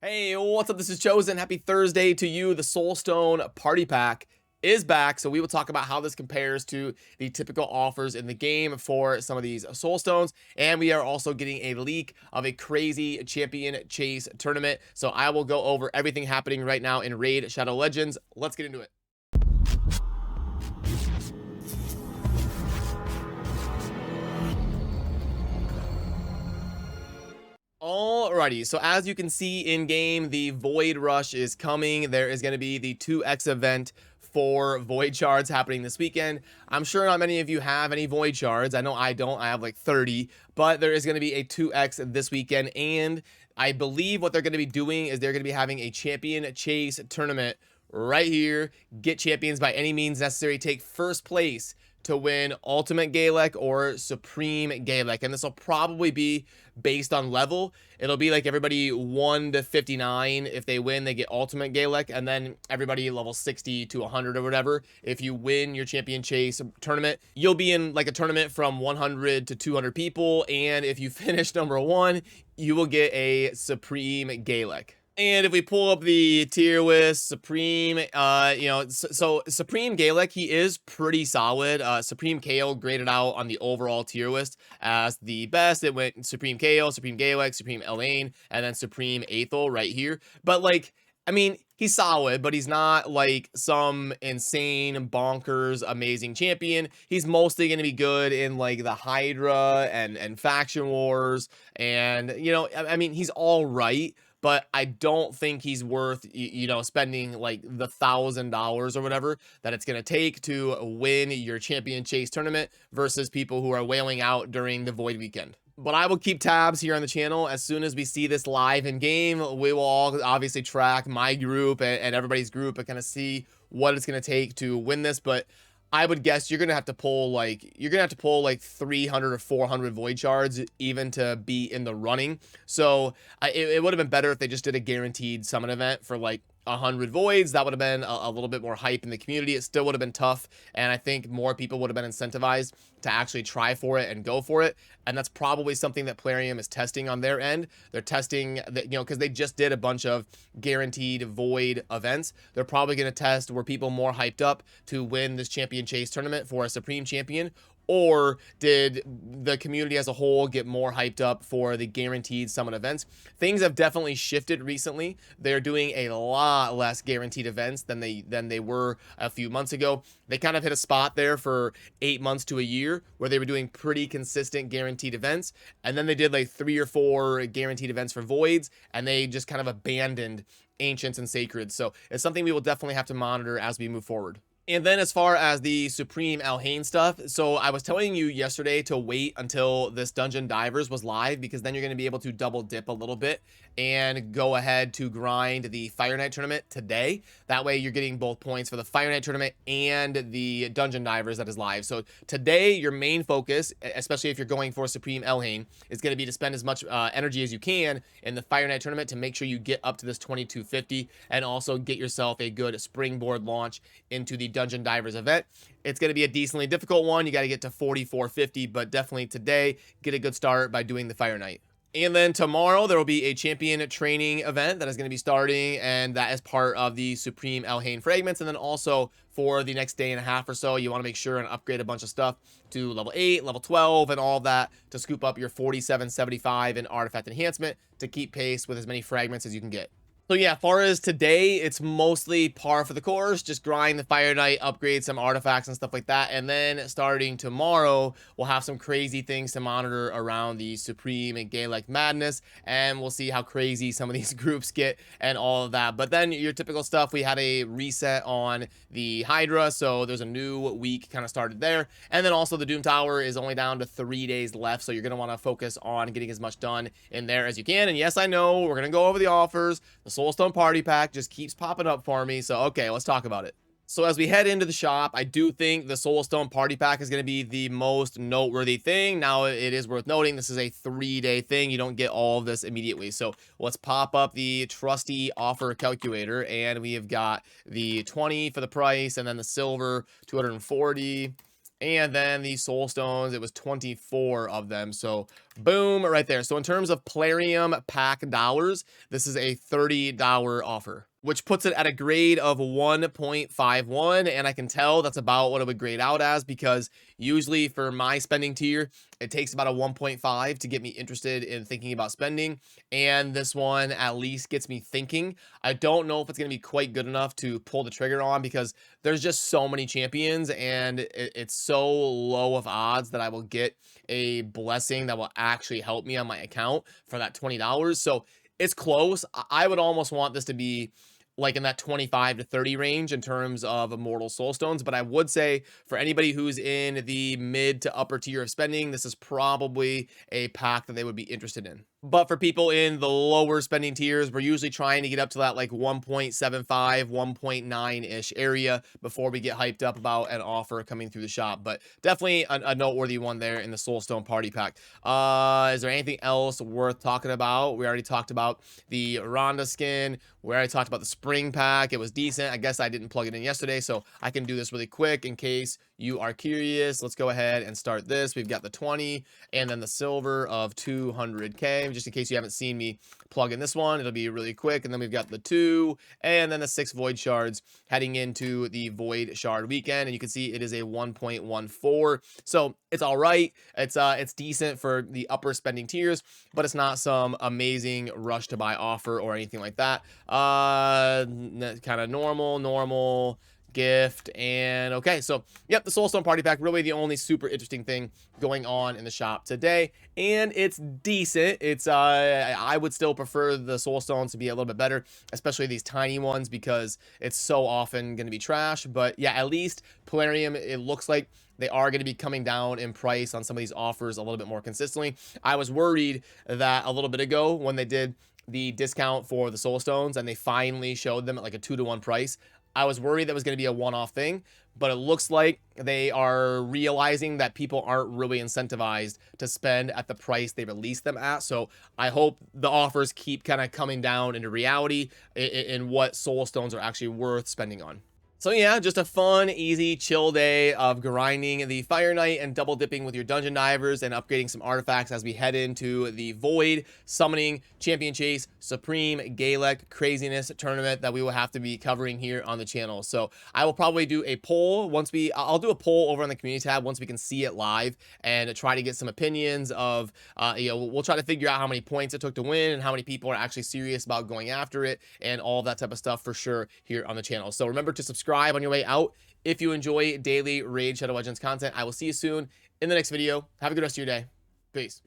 Hey, what's up? This is Chosen. Happy Thursday to you. The Soulstone Party Pack is back, so we will talk about how this compares to the typical offers in the game for some of these Soulstones, and we are also getting a leak of a crazy champion chase tournament. So I will go over everything happening right now in Raid Shadow Legends. Let's get into it. Alrighty, so as you can see in game, the Void Rush is coming. There is going to be the 2x event for Void Shards happening this weekend. I'm sure not many of you have any Void Shards. I know I don't. I have like 30, but there is going to be a 2x this weekend, and I believe what they're going to be doing is they're going to be having a champion chase tournament right here. Get champions by any means necessary. Take first place to win Ultimate Galek or Supreme Galek, and this will probably be based on level. It'll be like everybody 1 to 59. If they win, they get Ultimate Galek, and then everybody level 60 to 100 or whatever. If you win your champion chase tournament, you'll be in like a tournament from 100 to 200 people, and if you finish number 1, you will get a Supreme Galek. And if we pull up the tier list, Supreme, so Supreme Galek, he is pretty solid. Supreme KO graded out on the overall tier list as the best. It went Supreme KO, Supreme Galek, Supreme Elaine, and then Supreme Aethel right here. But like, I mean, he's solid, but he's not like some insane, bonkers, amazing champion. He's mostly going to be good in like the Hydra and Faction Wars. And, you know, I mean, he's all right, but I don't think he's worth, spending like the $1,000 or whatever that it's going to take to win your champion chase tournament versus people who are wailing out during the Void weekend. But I will keep tabs here on the channel. As soon as we see this live in game, we will all obviously track my group and everybody's group and kind of see what it's going to take to win this. But I would guess you're gonna have to pull like 300 or 400 Void Shards even to be in the running. So it would have been better if they just did a guaranteed summon event for like 100 voids. That would have been a little bit more hype in the community. It still would have been tough, and I think more people would have been incentivized to actually try for it and go for it. And that's probably something that Plarium is testing on their end. They're testing that, because they just did a bunch of guaranteed void events. They're probably going to test were people more hyped up to win this champion chase tournament for a supreme champion, or did the community as a whole get more hyped up for the guaranteed summon events? Things have definitely shifted recently. They're doing a lot less guaranteed events than they were a few months ago. They kind of hit a spot there for 8 months to a year where they were doing pretty consistent guaranteed events, and then they did like 3 or 4 guaranteed events for voids, and they just kind of abandoned ancients and sacreds. So it's something we will definitely have to monitor as we move forward. And then as far as the Supreme Alhain stuff, so I was telling you yesterday to wait until this Dungeon Divers was live, because then you're going to be able to double dip a little bit and go ahead to grind the Fire Knight tournament today. That way you're getting both points for the Fire Knight tournament and the Dungeon Divers that is live. So today your main focus, especially if you're going for Supreme Alhain, is going to be to spend as much energy as you can in the Fire Knight tournament to make sure you get up to this 2250 and also get yourself a good springboard launch into the Dungeon Divers event. It's going to be a decently difficult one. You got to get to 4450, but definitely today get a good start by doing the Fire Knight. And then tomorrow there will be a champion training event that is going to be starting, and that is part of the Supreme Alhain fragments. And then also for the next day and a half or so, you want to make sure and upgrade a bunch of stuff to level 8, level 12, and all of that to scoop up your 4775 in artifact enhancement to keep pace with as many fragments as you can get. So yeah, as far as today, it's mostly par for the course. Just grind the Fire Knight, upgrade some artifacts and stuff like that. And then starting tomorrow, we'll have some crazy things to monitor around the Supreme and Galek madness. And we'll see how crazy some of these groups get and all of that. But then your typical stuff, we had a reset on the Hydra. So there's a new week kind of started there. And then also the Doom Tower is only down to 3 days left. So you're going to want to focus on getting as much done in there as you can. And yes, I know we're going to go over the offers. The Soulstone Party Pack just keeps popping up for me. So, okay, let's talk about it. So as we head into the shop, I do think the Soulstone Party Pack is going to be the most noteworthy thing. Now, it is worth noting this is a 3-day thing. You don't get all of this immediately. So let's pop up the trusty offer calculator, and we have got the 20 for the price, and then the silver 240. And then the soul stones, it was 24 of them. So Boom, right there. So in terms of Plarium pack dollars, this is a $30 offer, which puts it at a grade of 1.51. And I can tell that's about what it would grade out as, because usually for my spending tier, it takes about a 1.5 to get me interested in thinking about spending. And this one at least gets me thinking. I don't know if it's going to be quite good enough to pull the trigger on, because there's just so many champions and it's so low of odds that I will get a blessing that will actually help me on my account for that $20. So it's close. I would almost want this to be like in that 25 to 30 range in terms of immortal soulstones. But I would say for anybody who's in the mid to upper tier of spending, this is probably a pack that they would be interested in. But for people in the lower spending tiers, we're usually trying to get up to that like 1.75, 1.9-ish area before we get hyped up about an offer coming through the shop. But definitely a noteworthy one there in the Soulstone Party Pack. Is there anything else worth talking about? We already talked about the Rhonda skin. We already talked about the Spring Pack. It was decent. I guess I didn't plug it in yesterday, so I can do this really quick in case you are curious. Let's go ahead and start this. We've got the 20 and then the silver of 200K. Just in case you haven't seen me plug in this one, it'll be really quick. And then we've got the 2 and then the 6 void shards heading into the void shard weekend. And you can see it is a 1.14. So it's all right. It's decent for the upper spending tiers, but it's not some amazing rush to buy offer or anything like that. Kind of normal gift. And okay, so yep, the Soulstone Party Pack, really the only super interesting thing going on in the shop today, and it's decent. It's I would still prefer the Soulstones to be a little bit better, especially these tiny ones, because it's so often going to be trash. But yeah, at least Plarium, it looks like they are going to be coming down in price on some of these offers a little bit more consistently. I was worried that a little bit ago when they did the discount for the Soulstones and they finally showed them at like a 2-to-1 price, I was worried that was going to be a one-off thing, but it looks like they are realizing that people aren't really incentivized to spend at the price they release them at. So I hope the offers keep kind of coming down into reality in what Soulstones are actually worth spending on. So yeah, just a fun, easy, chill day of grinding the Fire Knight and double dipping with your Dungeon Divers and upgrading some artifacts as we head into the Void Summoning Champion Chase Supreme Galek Craziness Tournament that we will have to be covering here on the channel. So I will probably do a poll I'll do a poll over on the community tab once we can see it live and try to get some opinions of, we'll try to figure out how many points it took to win and how many people are actually serious about going after it and all that type of stuff for sure here on the channel. So remember to subscribe on your way out if you enjoy daily Raid Shadow Legends content. I will see you soon in the next video. Have a good rest of your day. Peace.